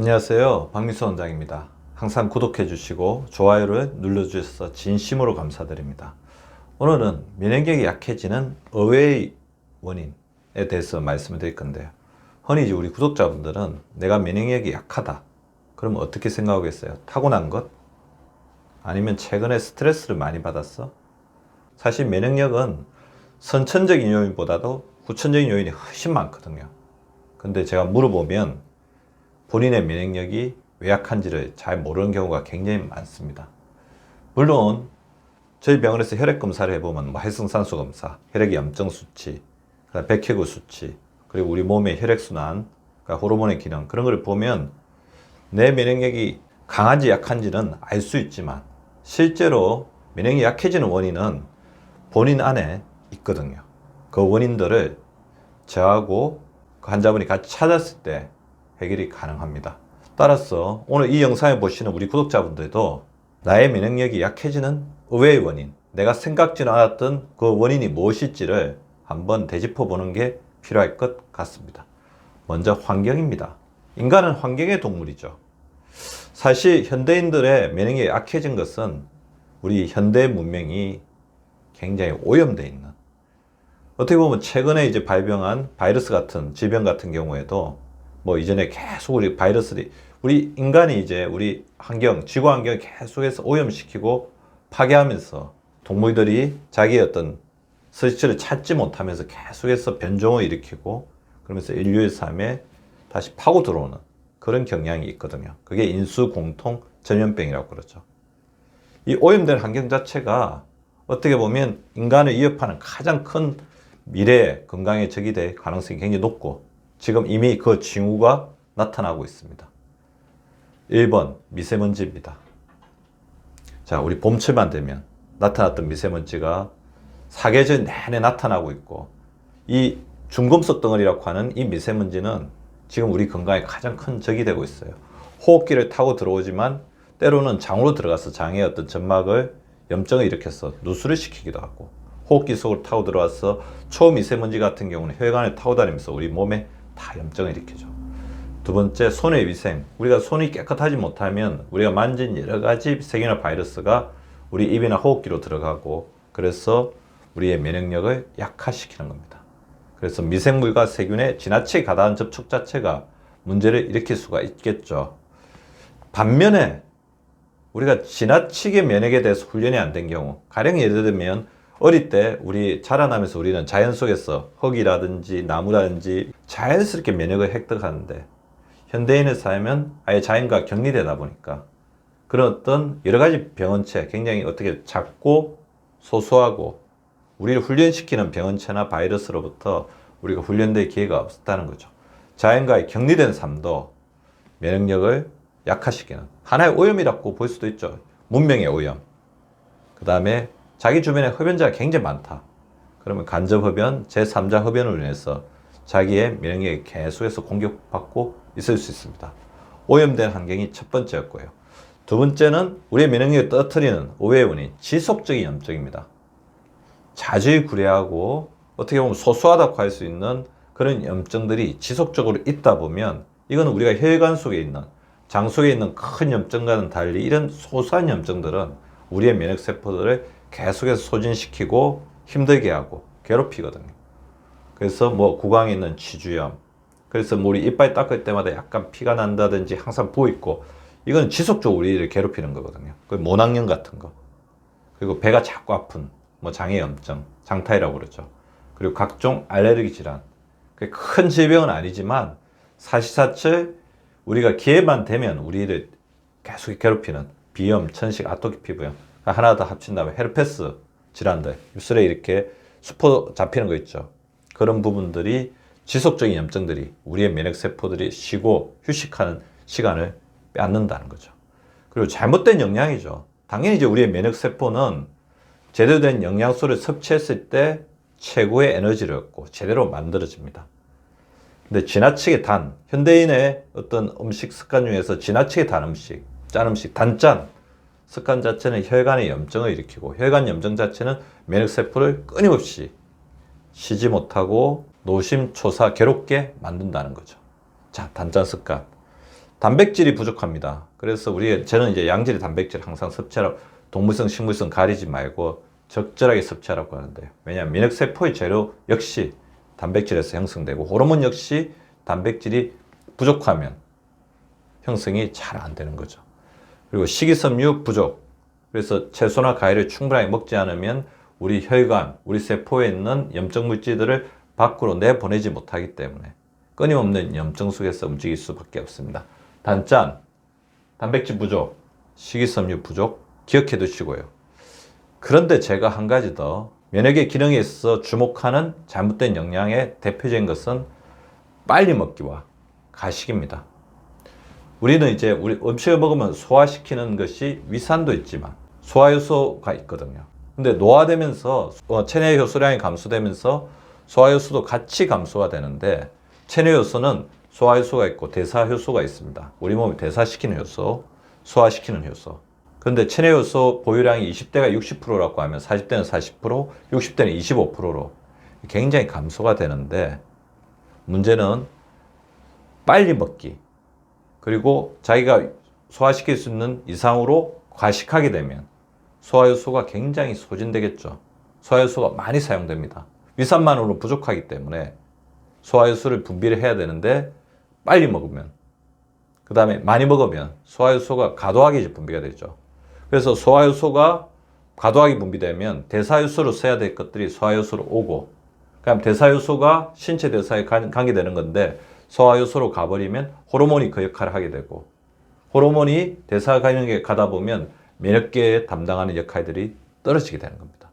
안녕하세요. 박미수 원장입니다. 항상 구독해 주시고 좋아요를 눌러 주셔서 진심으로 감사드립니다. 오늘은 면역력이 약해지는 의외의 원인에 대해서 말씀을 드릴 건데요. 흔히 이제 우리 구독자분들은 내가 면역력이 약하다. 그러면 어떻게 생각하겠어요? 타고난 것? 아니면 최근에 스트레스를 많이 받았어? 사실 면역력은 선천적인 요인보다도 후천적인 요인이 훨씬 많거든요. 근데 제가 물어보면 본인의 면역력이 왜 약한지를 잘 모르는 경우가 굉장히 많습니다. 물론 저희 병원에서 혈액 검사를 해보면 활성산소 검사, 혈액의 염증 수치, 백혈구 수치, 그리고 우리 몸의 혈액순환, 그러니까 호르몬의 기능, 그런 걸 보면 내 면역력이 강한지 약한지는 알 수 있지만 실제로 면역력이 약해지는 원인은 본인 안에 있거든요. 그 원인들을 저하고 그 환자분이 같이 찾았을 때 해결이 가능합니다. 따라서 오늘 이 영상을 보시는 우리 구독자분들도 나의 면역력이 약해지는 의외의 원인, 내가 생각지는 않았던 그 원인이 무엇일지를 한번 되짚어 보는 게 필요할 것 같습니다. 먼저 환경입니다. 인간은 환경의 동물이죠. 사실 현대인들의 면역력이 약해진 것은 우리 현대 문명이 굉장히 오염되어 있는, 어떻게 보면 최근에 이제 발병한 바이러스 같은 질병 같은 경우에도 뭐 이전에 계속 우리 바이러스들이 우리 인간이 이제 우리 환경, 지구 환경을 계속해서 오염시키고 파괴하면서 동물들이 자기의 어떤 서식지를 찾지 못하면서 계속해서 변종을 일으키고 그러면서 인류의 삶에 다시 파고 들어오는 그런 경향이 있거든요. 그게 인수공통 전염병이라고 그러죠. 이 오염된 환경 자체가 어떻게 보면 인간을 위협하는 가장 큰 미래의 건강에 적이 될 가능성이 굉장히 높고 지금 이미 그 징후가 나타나고 있습니다. 1번 미세먼지입니다. 자, 우리 봄철만 되면 나타났던 미세먼지가 사계절 내내 나타나고 있고 이 중금속 덩어리라고 하는 이 미세먼지는 지금 우리 건강에 가장 큰 적이 되고 있어요. 호흡기를 타고 들어오지만 때로는 장으로 들어가서 장의 어떤 점막을 염증을 일으켜서 누수를 시키기도 하고 호흡기 속으로 타고 들어와서 초미세먼지 같은 경우는 혈관을 타고 다니면서 우리 몸에 다 염증을 일으키죠. 두 번째, 손의 위생. 우리가 손이 깨끗하지 못하면 우리가 만진 여러 가지 세균이나 바이러스가 우리 입이나 호흡기로 들어가고 그래서 우리의 면역력을 약화시키는 겁니다. 그래서 미생물과 세균의 지나치게 가다한 접촉 자체가 문제를 일으킬 수가 있겠죠. 반면에 우리가 지나치게 면역에 대해서 훈련이 안 된 경우, 가령 예를 들면 어릴 때 우리 자라나면서 우리는 자연 속에서 흙이라든지 나무라든지 자연스럽게 면역을 획득하는데 현대인의 삶은 아예 자연과 격리되다 보니까 그런 어떤 여러 가지 병원체, 굉장히 어떻게 작고 소소하고 우리를 훈련시키는 병원체나 바이러스로부터 우리가 훈련될 기회가 없었다는 거죠. 자연과의 격리된 삶도 면역력을 약화시키는 하나의 오염이라고 볼 수도 있죠. 문명의 오염. 그 다음에 자기 주변에 흡연자가 굉장히 많다. 그러면 간접흡연, 제3자 흡연으로 인해서 자기의 면역력이 계속해서 공격받고 있을 수 있습니다. 오염된 환경이 첫 번째였고요. 두 번째는 우리의 면역력을 떨어뜨리는 의외의 원인, 지속적인 염증입니다. 자주 구래하고 어떻게 보면 소소하다고 할 수 있는 그런 염증들이 지속적으로 있다 보면 이건 우리가 혈관 속에 있는 장 속에 있는 큰 염증과는 달리 이런 소소한 염증들은 우리의 면역세포들을 계속해서 소진시키고 힘들게 하고 괴롭히거든요. 그래서 뭐 구강에 있는 치주염, 그래서 우리 이빨 닦을 때마다 약간 피가 난다든지 항상 부어있고 이건 지속적으로 우리를 괴롭히는 거거든요. 그 모낭염 같은 거, 그리고 배가 자꾸 아픈 뭐 장애염증, 장타이라고 그러죠. 그리고 각종 알레르기 질환, 큰 질병은 아니지만 사시사철 우리가 기회만 되면 우리를 계속 괴롭히는 비염, 천식, 아토피 피부염 하나 더 합친다면 헤르페스 질환들, 입술에 이렇게 수포 잡히는 거 있죠. 그런 부분들이 지속적인 염증들이 우리의 면역세포들이 쉬고 휴식하는 시간을 빼앗는다는 거죠. 그리고 잘못된 영양이죠. 당연히 이제 우리의 면역세포는 제대로 된 영양소를 섭취했을 때 최고의 에너지를 얻고 제대로 만들어집니다. 근데 지나치게 단, 현대인의 어떤 음식 습관 중에서 지나치게 단 음식, 짠 음식, 단짠 습관 자체는 혈관의 염증을 일으키고 혈관 염증 자체는 면역세포를 끊임없이 쉬지 못하고 노심초사 괴롭게 만든다는 거죠. 자, 단짠 습관. 단백질이 부족합니다. 그래서 저는 이제 양질의 단백질 항상 섭취하라고, 동물성, 식물성 가리지 말고 적절하게 섭취하라고 하는데요. 왜냐하면 면역세포의 재료 역시 단백질에서 형성되고, 호르몬 역시 단백질이 부족하면 형성이 잘 안 되는 거죠. 그리고 식이섬유 부족. 그래서 채소나 과일을 충분하게 먹지 않으면 우리 혈관, 우리 세포에 있는 염증 물질들을 밖으로 내보내지 못하기 때문에 끊임없는 염증 속에서 움직일 수밖에 없습니다. 단짠, 단백질 부족, 식이섬유 부족 기억해 두시고요. 그런데 제가 한 가지 더, 면역의 기능에 있어서 주목하는 잘못된 영양의 대표적인 것은 빨리 먹기와 가식입니다. 우리는 이제 우리 음식을 먹으면 소화시키는 것이 위산도 있지만 소화효소가 있거든요. 근데 노화되면서 체내 효소량이 감소되면서 소화효소도 같이 감소가 되는데, 체내 효소는 소화효소가 있고 대사효소가 있습니다. 우리 몸을 대사시키는 효소, 소화시키는 효소. 그런데 체내 효소 보유량이 20대가 60%라고 하면 40대는 40%, 60대는 25%로 굉장히 감소가 되는데, 문제는 빨리 먹기, 그리고 자기가 소화시킬 수 있는 이상으로 과식하게 되면 소화효소가 굉장히 소진되겠죠. 소화효소가 많이 사용됩니다. 위산만으로 부족하기 때문에 소화효소를 분비를 해야 되는데, 빨리 먹으면, 그 다음에 많이 먹으면 소화효소가 과도하게 분비가 되죠. 그래서 소화효소가 과도하게 분비되면 대사효소로 써야 될 것들이 소화효소로 오고, 그럼 대사효소가 신체 대사에 관계되는 건데 소화효소로 가버리면 호르몬이 그 역할을 하게 되고, 호르몬이 대사 기능에 가다 보면 면역계에 담당하는 역할들이 떨어지게 되는 겁니다.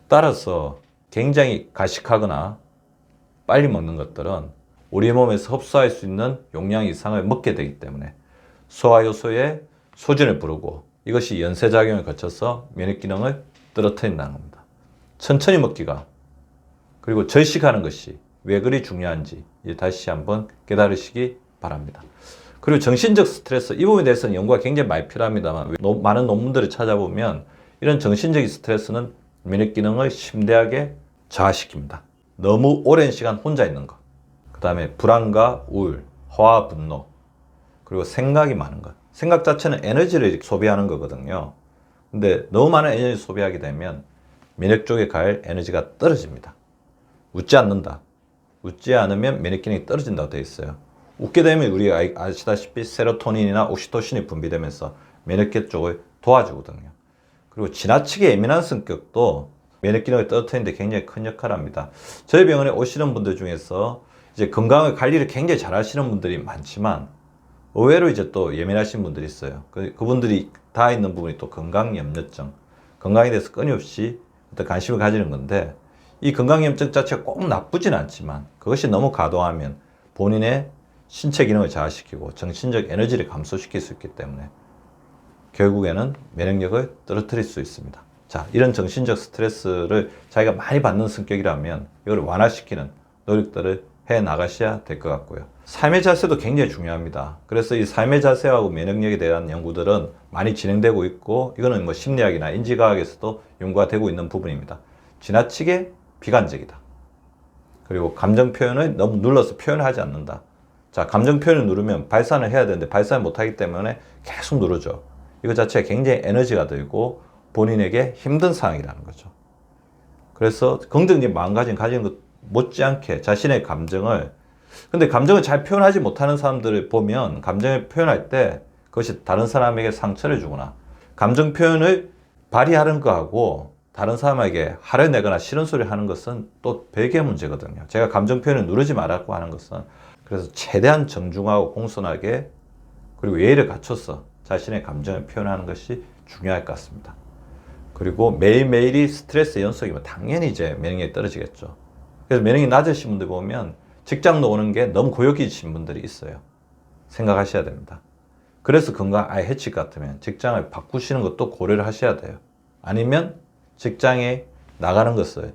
따라서 굉장히 과식하거나 빨리 먹는 것들은 우리 몸에서 흡수할 수 있는 용량 이상을 먹게 되기 때문에 소화효소의 소진을 부르고, 이것이 연쇄작용을 거쳐서 면역기능을 떨어뜨린다는 겁니다. 천천히 먹기가, 그리고 절식하는 것이 왜 그리 중요한지 다시 한번 깨달으시기 바랍니다. 그리고 정신적 스트레스, 이 부분에 대해서는 연구가 굉장히 많이 필요합니다만, 많은 논문들을 찾아보면 이런 정신적인 스트레스는 면역기능을 심대하게 저하시킵니다. 너무 오랜 시간 혼자 있는 것, 그 다음에 불안과 우울, 화와 분노, 그리고 생각이 많은 것. 생각 자체는 에너지를 소비하는 거거든요. 근데 너무 많은 에너지를 소비하게 되면 면역 쪽에 갈 에너지가 떨어집니다. 웃지 않는다. 웃지 않으면 면역 기능이 떨어진다고 되어 있어요. 웃게 되면 우리가 아시다시피 세로토닌이나 옥시토신이 분비되면서 면역계 쪽을 도와주거든요. 그리고 지나치게 예민한 성격도 면역 기능을 떨어뜨리는데 굉장히 큰 역할을 합니다. 저희 병원에 오시는 분들 중에서 이제 건강을 관리를 굉장히 잘 하시는 분들이 많지만, 의외로 이제 또 예민하신 분들이 있어요. 그분들이 다 있는 부분이 또 건강염려증, 건강에 대해서 끊임없이 관심을 가지는 건데, 이 건강염증 자체가 꼭 나쁘진 않지만 그것이 너무 과도하면 본인의 신체 기능을 저하시키고 정신적 에너지를 감소시킬 수 있기 때문에 결국에는 면역력을 떨어뜨릴 수 있습니다. 자, 이런 정신적 스트레스를 자기가 많이 받는 성격이라면 이걸 완화시키는 노력들을 해 나가셔야 될 것 같고요. 삶의 자세도 굉장히 중요합니다. 그래서 이 삶의 자세하고 면역력에 대한 연구들은 많이 진행되고 있고, 이거는 뭐 심리학이나 인지과학에서도 연구가 되고 있는 부분입니다. 지나치게 비관적이다. 그리고 감정 표현을 너무 눌러서 표현을 하지 않는다. 자, 감정 표현을 누르면 발산을 해야 되는데 발산을 못하기 때문에 계속 누르죠. 이거 자체가 굉장히 에너지가 들고 본인에게 힘든 상황이라는 거죠. 그래서 긍정적인 마음가짐 가지는 것 못지않게 자신의 감정을, 근데 감정을 잘 표현하지 못하는 사람들을 보면 감정을 표현할 때 그것이 다른 사람에게 상처를 주거나, 감정 표현을 발휘하는 거하고 다른 사람에게 화를 내거나 싫은 소리를 하는 것은 또 별개의 문제거든요. 제가 감정 표현을 누르지 말라고 하는 것은, 그래서 최대한 정중하고 공손하게 그리고 예의를 갖춰서 자신의 감정을 표현하는 것이 중요할 것 같습니다. 그리고 매일매일이 스트레스 연속이면 당연히 이제 면역력이 떨어지겠죠. 그래서 면역력이 낮으신 분들 보면 직장도 오는 게 너무 고역이신 분들이 있어요. 생각하셔야 됩니다. 그래서 건강 아예 해칠 것 같으면 직장을 바꾸시는 것도 고려를 하셔야 돼요. 아니면 직장에 나가는 것을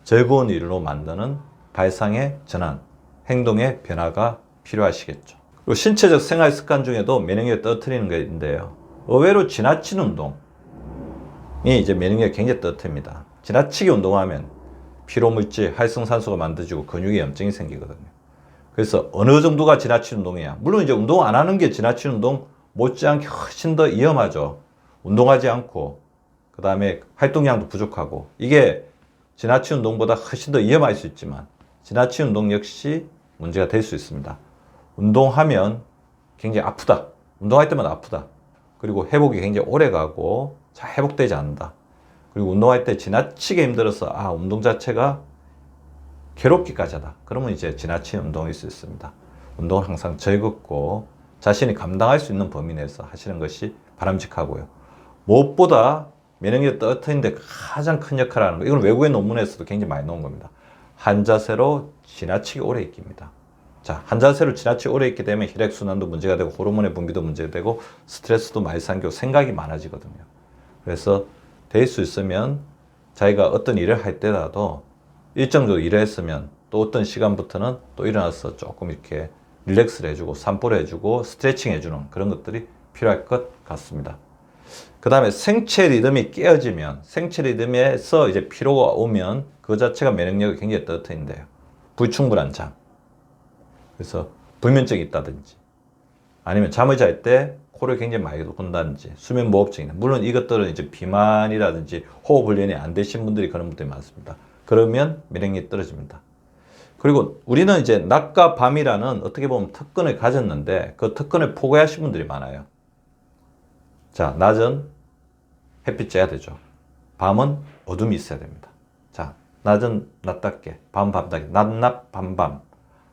즐거운 일로 만드는 발상의 전환, 행동의 변화가 필요하시겠죠. 그리고 신체적 생활 습관 중에도 면역력을 떨어뜨리는 게 있는데요. 의외로 지나친 운동이 이제 면역력을 굉장히 떨어뜨립니다. 지나치게 운동하면 피로물질, 활성산소가 만들어지고 근육에 염증이 생기거든요. 그래서 어느 정도가 지나친 운동이야. 물론 이제 운동 안 하는 게 지나친 운동 못지않게 훨씬 더 위험하죠. 운동하지 않고 그 다음에 활동량도 부족하고 이게 지나친 운동보다 훨씬 더 위험할 수 있지만 지나친 운동 역시 문제가 될 수 있습니다. 운동하면 굉장히 아프다. 운동할 때마다 아프다. 그리고 회복이 굉장히 오래 가고 잘 회복되지 않는다. 그리고 운동할 때 지나치게 힘들어서 운동 자체가 괴롭기까지 하다. 그러면 이제 지나친 운동일 수 있습니다. 운동은 항상 즐겁고 자신이 감당할 수 있는 범위 내에서 하시는 것이 바람직하고요. 무엇보다 면역력을 떨어뜨리는데 가장 큰 역할을 하는 거, 이건 외국의 논문에서도 굉장히 많이 나온 겁니다. 한 자세로 지나치게 오래 있기입니다. 자, 한 자세로 지나치게 오래 있게 되면 혈액순환도 문제가 되고 호르몬의 분비도 문제가 되고 스트레스도 많이 생기고 생각이 많아지거든요. 그래서 될 수 있으면 자기가 어떤 일을 할 때라도 일정 정도 일을 했으면 또 어떤 시간부터는 또 일어나서 조금 이렇게 릴렉스를 해주고 산보를 해주고 스트레칭 해주는 그런 것들이 필요할 것 같습니다. 그 다음에 생체 리듬이 깨어지면 생체 리듬에서 이제 피로가 오면 그 자체가 면역력을 굉장히 떨어뜨린대요. 불충분한 잠. 그래서 불면증이 있다든지 아니면 잠을 잘 때 코를 굉장히 많이 곤다든지 수면무호흡증이나 물론 이것들은 이제 비만이라든지 호흡훈련이 안 되신 분들이 그런 분들이 많습니다. 그러면 면역력이 떨어집니다. 그리고 우리는 이제 낮과 밤이라는 어떻게 보면 특권을 가졌는데 그 특권을 포기하신 분들이 많아요. 자, 낮은 햇빛 쬐야 되죠. 밤은 어둠이 있어야 됩니다. 자, 낮은 낮답게, 밤은 밤답게, 낮낮 밤밤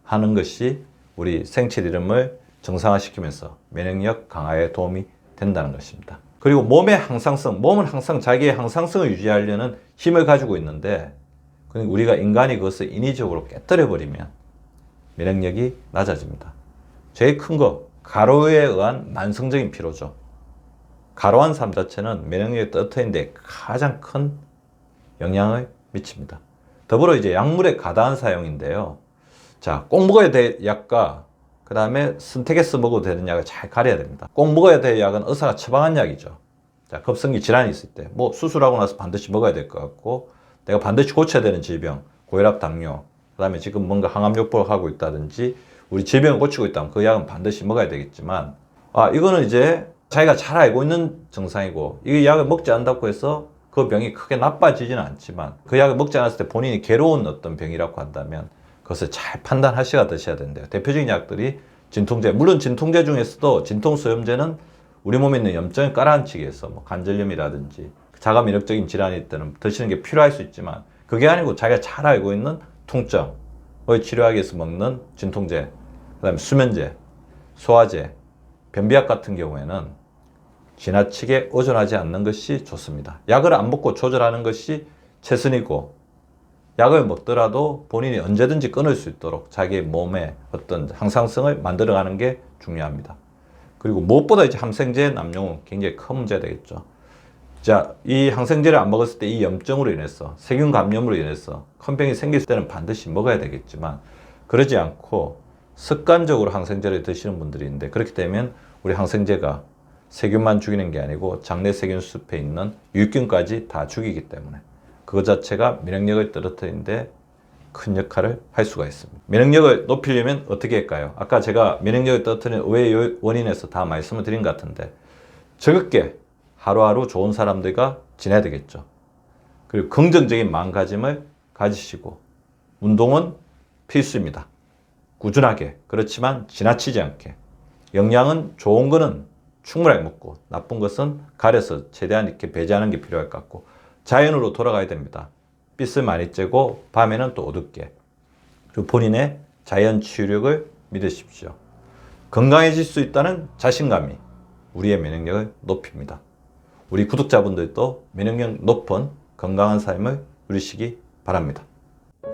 하는 것이 우리 생체 리듬을 정상화시키면서 면역력 강화에 도움이 된다는 것입니다. 그리고 몸의 항상성, 몸은 항상 자기의 항상성을 유지하려는 힘을 가지고 있는데 우리가 인간이 그것을 인위적으로 깨뜨려버리면 면역력이 낮아집니다. 제일 큰 거, 과로에 의한 만성적인 피로죠. 과로한 삶 자체는 면역력을 떨어뜨리는데 가장 큰 영향을 미칩니다. 더불어 이제 약물의 과다한 사용인데요. 자, 꼭 먹어야 될 약과 그 다음에 선택해서 먹어도 되는 약을 잘 가려야 됩니다. 꼭 먹어야 될 약은 의사가 처방한 약이죠. 자, 급성기 질환이 있을 때, 뭐 수술하고 나서 반드시 먹어야 될 것 같고, 내가 반드시 고쳐야 되는 질병, 고혈압, 당뇨, 그 다음에 지금 뭔가 항암요법을 하고 있다든지, 우리 질병을 고치고 있다면 그 약은 반드시 먹어야 되겠지만, 이거는 이제 자기가 잘 알고 있는 증상이고, 이 약을 먹지 않는다고 해서 그 병이 크게 나빠지지는 않지만, 그 약을 먹지 않았을 때 본인이 괴로운 어떤 병이라고 한다면, 그것을 잘 판단하셔야 드셔야 된대요. 대표적인 약들이 진통제, 물론 진통제 중에서도 진통소염제는 우리 몸에 있는 염증을 깔아앉히기 위해서 뭐 관절염이라든지 자가 면역적인 질환이 있다면 드시는 게 필요할 수 있지만 그게 아니고 자기가 잘 알고 있는 통증을 치료하기 위해서 먹는 진통제, 그 다음에 수면제, 소화제, 변비약 같은 경우에는 지나치게 의존하지 않는 것이 좋습니다. 약을 안 먹고 조절하는 것이 최선이고 약을 먹더라도 본인이 언제든지 끊을 수 있도록 자기의 몸에 어떤 항상성을 만들어가는 게 중요합니다. 그리고 무엇보다 이제 항생제 남용은 굉장히 큰 문제가 되겠죠. 자, 이 항생제를 안 먹었을 때 이 염증으로 인해서 세균 감염으로 인해서 큰 병이 생길 때는 반드시 먹어야 되겠지만 그러지 않고 습관적으로 항생제를 드시는 분들이 있는데 그렇게 되면 우리 항생제가 세균만 죽이는 게 아니고 장내 세균 숲에 있는 유익균까지 다 죽이기 때문에 그것 자체가 면역력을 떨어뜨리는데 큰 역할을 할 수가 있습니다. 면역력을 높이려면 어떻게 할까요? 아까 제가 면역력을 떨어뜨리는 의외의 원인에서 다 말씀을 드린 것 같은데 즐겁게 하루하루 좋은 사람들과 지내야 되겠죠. 그리고 긍정적인 마음가짐을 가지시고 운동은 필수입니다. 꾸준하게, 그렇지만 지나치지 않게 영양은 좋은 거는 충분하게 먹고 나쁜 것은 가려서 최대한 이렇게 배제하는 게 필요할 것 같고 자연으로 돌아가야 됩니다. 빛을 많이 쬐고 밤에는 또 어둡게. 그리고 본인의 자연 치유력을 믿으십시오. 건강해질 수 있다는 자신감이 우리의 면역력을 높입니다. 우리 구독자분들도 면역력 높은 건강한 삶을 누리시기 바랍니다.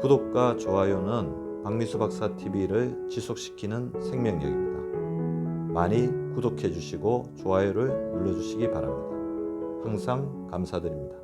구독과 좋아요는 박미수 박사 TV를 지속시키는 생명력입니다. 많이 구독해 주시고 좋아요를 눌러 주시기 바랍니다. 항상 감사드립니다.